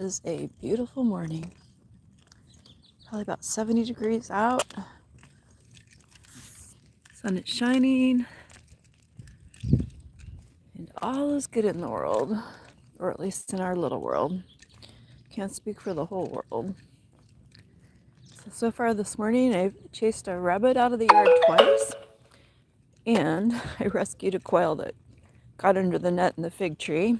is a beautiful morning. Probably about 70 degrees out. Sun is shining. And all is good in the world. Or at least in our little world. Can't speak for the whole world. So far this morning, I've chased a rabbit out of the yard twice. And I rescued a quail that got under the net in the fig tree.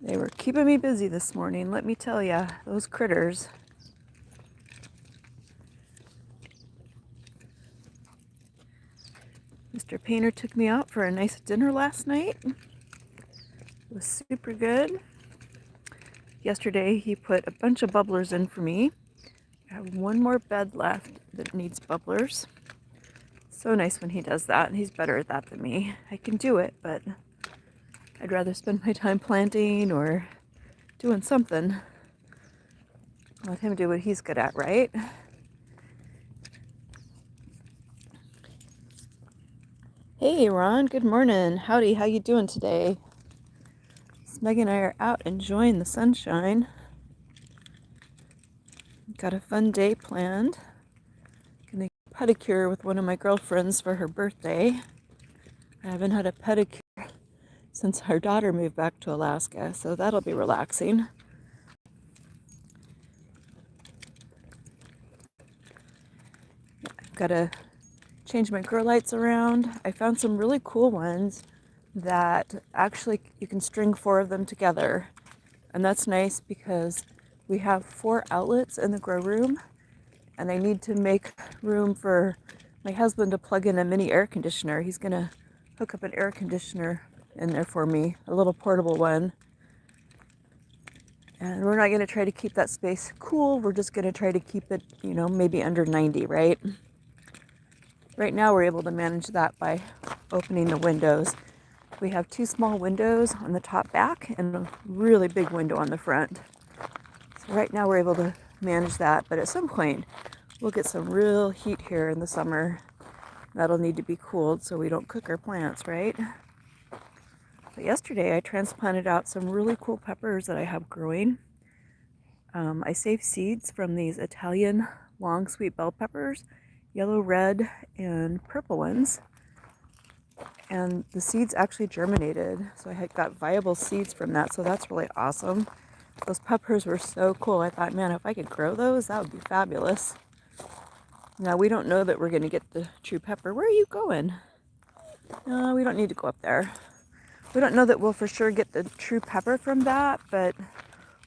They were keeping me busy this morning, let me tell ya. Those critters. Mr. Painter took me out for a nice dinner last night. It was super good. Yesterday he put a bunch of bubblers in for me. I have one more bed left that needs bubblers. So nice when he does that. He's better at that than me. I can do it, but I'd rather spend my time planting or doing something. Let him do what he's good at, right? Hey Ron, good morning. Howdy, how you doing today? Meg and I are out enjoying the sunshine. Got a fun day planned. Gonna get a pedicure with one of my girlfriends for her birthday. I haven't had a pedicure since our daughter moved back to Alaska, so that'll be relaxing. I've got to change my grow lights around. I found some really cool ones that actually you can string 4 of them together. And that's nice because we have 4 outlets in the grow room and I need to make room for my husband to plug in a mini air conditioner. He's gonna hook up an air conditioner in there for me, a little portable one. And we're not gonna try to keep that space cool. We're just gonna try to keep it, maybe under 90, right? Right now we're able to manage that by opening the windows. We have 2 small windows on the top back and a really big window on the front. So right now we're able to manage that, but at some point we'll get some real heat here in the summer. That'll need to be cooled so we don't cook our plants, right? But yesterday I transplanted out some really cool peppers that I have growing. I saved seeds from these Italian long sweet bell peppers, yellow, red, and purple ones. And the seeds actually germinated, so I had got viable seeds from that, so that's really awesome. Those peppers were so cool. I thought, man, if I could grow those, that would be fabulous. Now, we don't know that we're going to get the true pepper. Where are you going? No, we don't need to go up there. We don't know that we'll for sure get the true pepper from that, but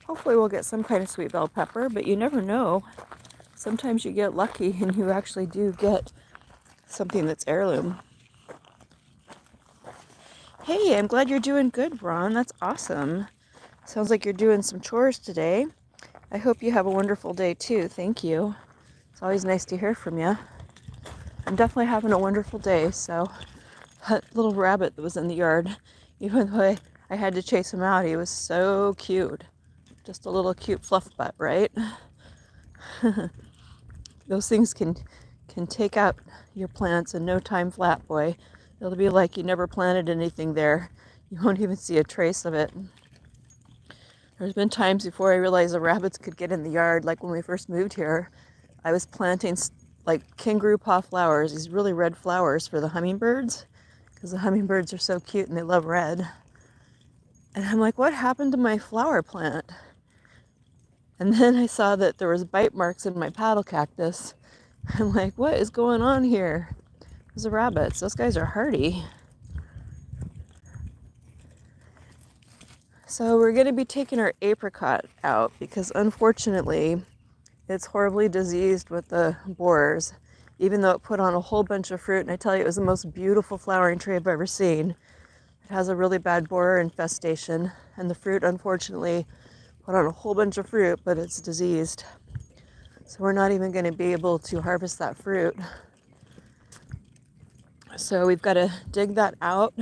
hopefully we'll get some kind of sweet bell pepper, but you never know. Sometimes you get lucky and you actually do get something that's heirloom. Hey, I'm glad you're doing good, Ron. That's awesome. Sounds like you're doing some chores today. I hope you have a wonderful day too. Thank you. It's always nice to hear from you. I'm definitely having a wonderful day. So that little rabbit that was in the yard, even though I had to chase him out, he was so cute. Just a little cute fluff butt, right? Those things can take out your plants in no time flat, boy. It'll be like you never planted anything there. You won't even see a trace of it. There's been times before I realized the rabbits could get in the yard, like when we first moved here. I was planting like kangaroo paw flowers, these really red flowers for the hummingbirds, because the hummingbirds are so cute and they love red. And I'm like, what happened to my flower plant? And then I saw that there was bite marks in my paddle cactus. I'm like, what is going on here? It was the rabbits. Those guys are hardy. So we're going to be taking our apricot out because unfortunately it's horribly diseased with the borers, even though it put on a whole bunch of fruit. And I tell you, it was the most beautiful flowering tree I've ever seen. It has a really bad borer infestation, and the fruit unfortunately put on a whole bunch of fruit, but it's diseased. So we're not even going to be able to harvest that fruit. So we've got to dig that out.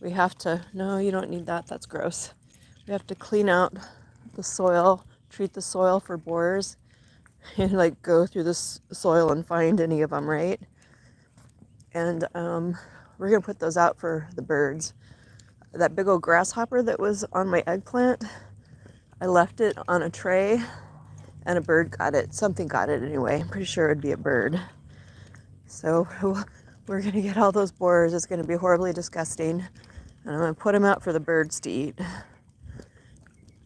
We have to, no, you don't need that, that's gross. We have to clean out the soil, treat the soil for borers, and like go through this soil and find any of them, right? And we're gonna put those out for the birds. That big old grasshopper that was on my eggplant, I left it on a tray and a bird got it. Something got it anyway. I'm pretty sure it'd be a bird. So we're gonna get all those borers. It's gonna be horribly disgusting. And I'm gonna put them out for the birds to eat.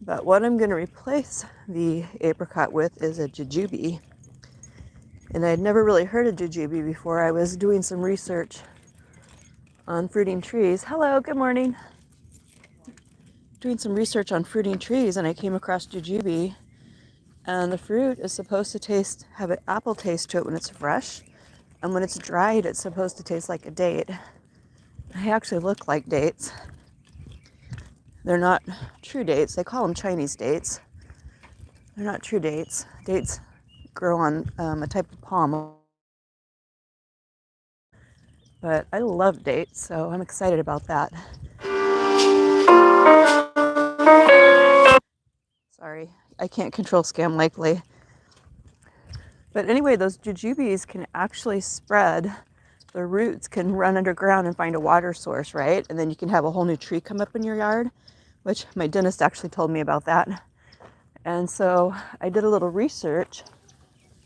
But what I'm gonna replace the apricot with is a jujube. And I'd never really heard of jujube before. I was doing some research on fruiting trees. Hello, good morning. Doing some research on fruiting trees and I came across jujube. And the fruit is supposed to have an apple taste to it when it's fresh. And when it's dried, it's supposed to taste like a date. They actually look like dates. They're not true dates. They call them Chinese dates. They're not true dates. Dates grow on a type of palm. But I love dates, so I'm excited about that. Sorry, I can't control Scam Likely. But anyway, those jujubes can actually spread. The roots can run underground and find a water source, right? And then you can have a whole new tree come up in your yard, which my dentist actually told me about that. And so I did a little research.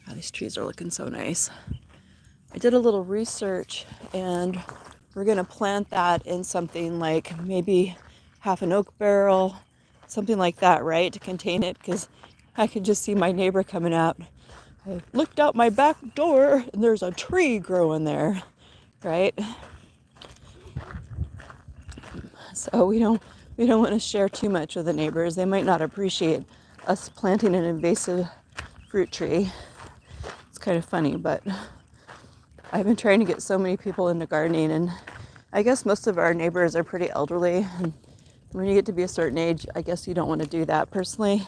Oh, these trees are looking so nice. I did a little research and we're going to plant that in something like maybe half an oak barrel, something like that, right? To contain it, because I could just see my neighbor coming out. I looked out my back door and there's a tree growing there, right? So we don't want to share too much with the neighbors. They might not appreciate us planting an invasive fruit tree. It's kind of funny, but I've been trying to get so many people into gardening, and I guess most of our neighbors are pretty elderly, and when you get to be a certain age, I guess you don't want to do that. Personally,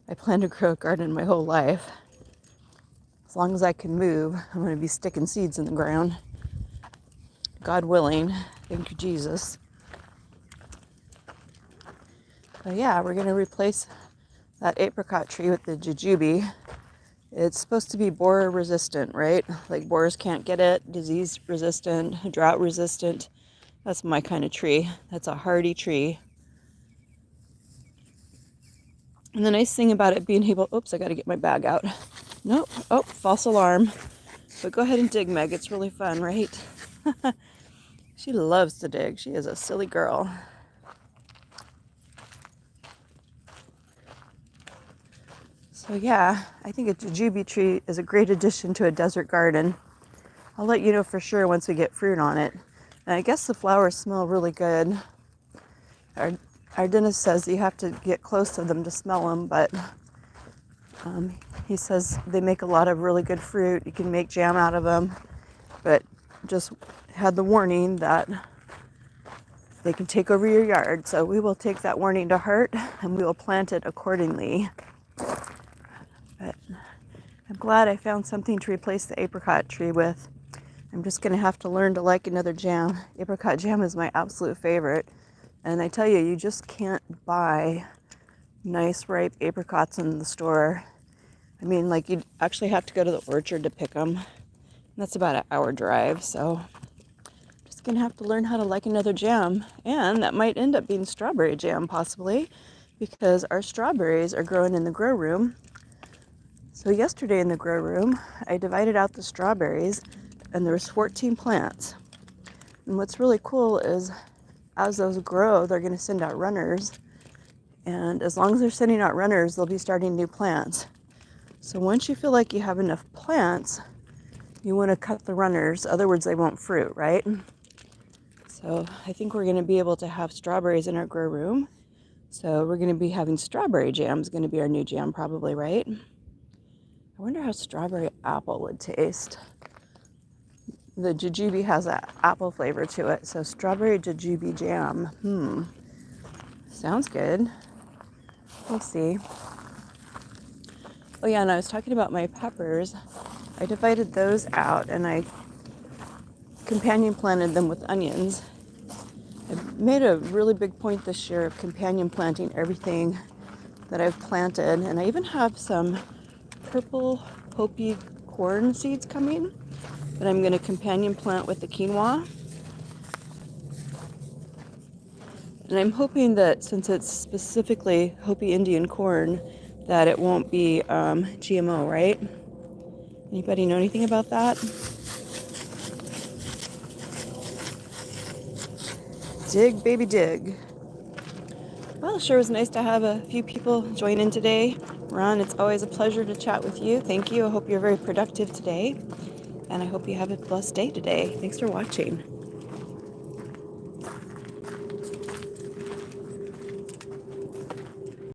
I plan to grow a garden my whole life. As long as I can move, I'm going to be sticking seeds in the ground. God willing. Thank you, Jesus. But yeah, we're going to replace that apricot tree with the jujube. It's supposed to be borer resistant, right? Like borers can't get it, disease resistant, drought resistant. That's my kind of tree. That's a hardy tree. And the nice thing about it being able, oops, I got to get my bag out. Nope. Oh, false alarm. But go ahead and dig, Meg. It's really fun, right? She loves to dig. She is a silly girl. So yeah, I think a jujube tree is a great addition to a desert garden. I'll let you know for sure once we get fruit on it. And I guess the flowers smell really good. Our dentist says you have to get close to them to smell them, but he says they make a lot of really good fruit. You can make jam out of them, but just had the warning that they can take over your yard. So we will take that warning to heart and we will plant it accordingly. But I'm glad I found something to replace the apricot tree with. I'm just going to have to learn to like another jam. Apricot jam is my absolute favorite. And I tell you, you just can't buy nice ripe apricots in the store. I mean, like, you'd actually have to go to the orchard to pick them. And that's about an hour drive, so just gonna have to learn how to like another jam. And that might end up being strawberry jam, possibly, because our strawberries are growing in the grow room. So yesterday in the grow room, I divided out the strawberries, and there was 14 plants. And what's really cool is, as those grow, they're gonna send out runners. And as long as they're sending out runners, they'll be starting new plants. So once you feel like you have enough plants, you want to cut the runners, other words, they won't fruit, right? So I think we're going to be able to have strawberries in our grow room. So we're going to be having strawberry jam is going to be our new jam probably, right? I wonder how strawberry apple would taste. The jujube has an apple flavor to it, so strawberry jujube jam. Sounds good. We'll see. Oh yeah, and I was talking about my peppers. I divided those out and I companion planted them with onions. I made a really big point this year of companion planting everything that I've planted. And I even have some purple Hopi corn seeds coming that I'm going to companion plant with the quinoa. And I'm hoping that since it's specifically Hopi Indian corn, that it won't be GMO, right? Anybody know anything about that? Dig, baby, dig. Well, it sure was nice to have a few people join in today. Ron, it's always a pleasure to chat with you. Thank you. I hope you're very productive today. And I hope you have a blessed day today. Thanks for watching.